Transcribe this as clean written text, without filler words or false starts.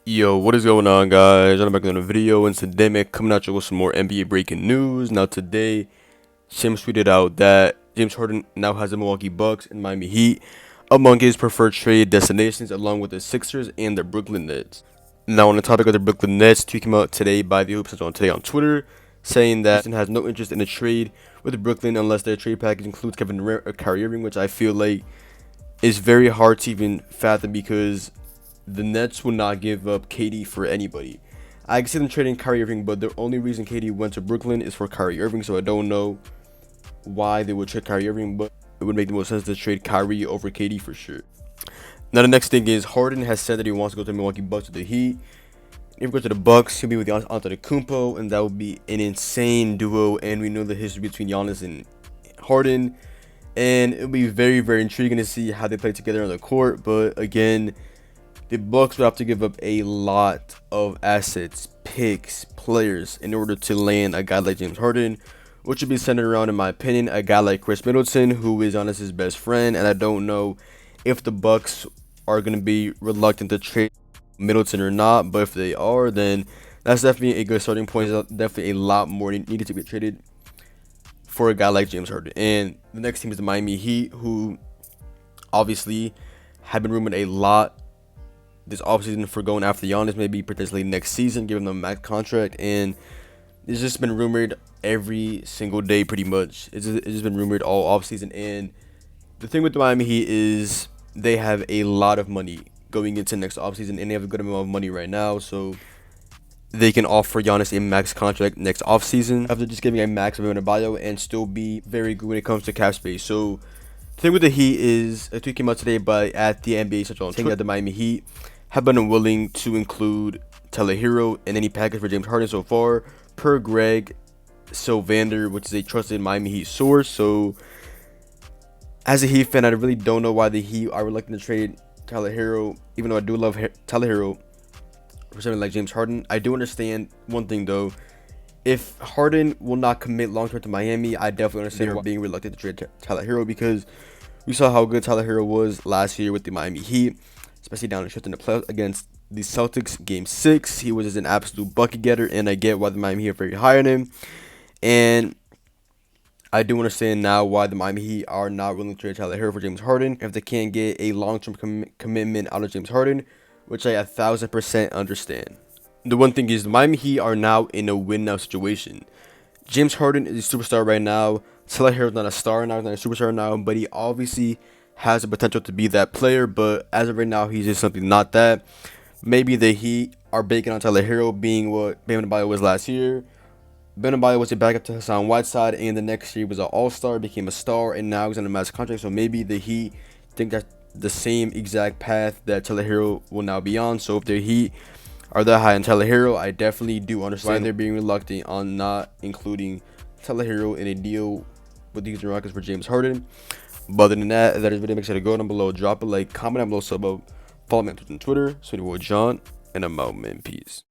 Yo, what is going on, guys? I'm back with another video, and today I'm coming at you with some more NBA breaking news. Now today, Sims tweeted out that James Harden now has the Milwaukee Bucks and Miami Heat among his preferred trade destinations, along with the Sixers and the Brooklyn Nets. Now, on the topic of the Brooklyn Nets, tweet came out today by the Hoops on today on Twitter, saying that Houston has no interest in a trade with Brooklyn unless their trade package includes Kevin Durant or Kyrie Irving, which I feel like is very hard to even fathom because the Nets will not give up KD for anybody. I can see them trading Kyrie Irving, but the only reason KD went to Brooklyn is for Kyrie Irving, so I don't know why they would trade Kyrie Irving, but it would make the most sense to trade Kyrie over KD for sure. Now the next thing is Harden has said that he wants to go to the Milwaukee Bucks with the Heat. If he goes to the Bucks, he'll be with Antetokounmpo, and that would be an insane duo. And we know the history between Giannis and Harden, and it'll be very, very intriguing to see how they play together on the court. But again, the Bucks would have to give up a lot of assets, picks, players in order to land a guy like James Harden, which would be centered around, in my opinion, a guy like Chris Middleton, who is Giannis' best friend. And I don't know if the Bucks are going to be reluctant to trade Middleton or not, but if they are, then that's definitely a good starting point. There's definitely a lot more needed to be traded for a guy like James Harden. And the next team is the Miami Heat, who obviously have been rumored a lot this offseason for going after Giannis, maybe potentially next season, giving them a max contract. And it's just been rumored every single day pretty much. It's just been rumored all offseason. And the thing with the Miami Heat is they have a lot of money going into next offseason, and they have a good amount of money right now, so they can offer Giannis a max contract next offseason after just giving a max of Adebayo and still be very good when it comes to cap space. So the thing with the Heat is a tweet came out today by at the NBA Central saying that the Miami Heat have been unwilling to include Herro in any package for James Harden so far, per Greg Sylvander, which is a trusted Miami Heat source. So as a Heat fan, I really don't know why the Heat are reluctant to trade Herro, even though I do love Herro for something like James Harden. I do understand one thing though. If Harden will not commit long term to Miami, I definitely understand being reluctant to trade Herro, because we saw how good Herro was last year with the Miami Heat, especially down the stretch in the playoffs against the Celtics Game 6. He was just an absolute bucket getter, and I get why the Miami Heat are very high on him. And I do understand now why the Miami Heat are not willing to trade Herro for James Harden if they can't get a long-term commitment out of James Harden, which I 1,000% understand. The one thing is the Miami Heat are now in a win-now situation. James Harden is a superstar right now. Herro is not a star now, he's not a superstar now, but he obviously has the potential to be that player. But as of right now, he's just something not that. Maybe the Heat are banking on Herro being what Bam Adebayo was last year. Ben Adebayo was a backup to Hassan Whiteside, and the next year was an all-star, became a star, and now he's on a max contract. So maybe the Heat think that's the same exact path that Herro will now be on. So if the Heat are that high on Herro, I definitely do understand why they're being reluctant on not including Herro in a deal with the Houston Rockets for James Harden. But other than that, that is video. Make sure to go down below, drop a like, comment down below, sub up, follow me on Twitter, Sweetie Boy John, and I'm out, man. Peace.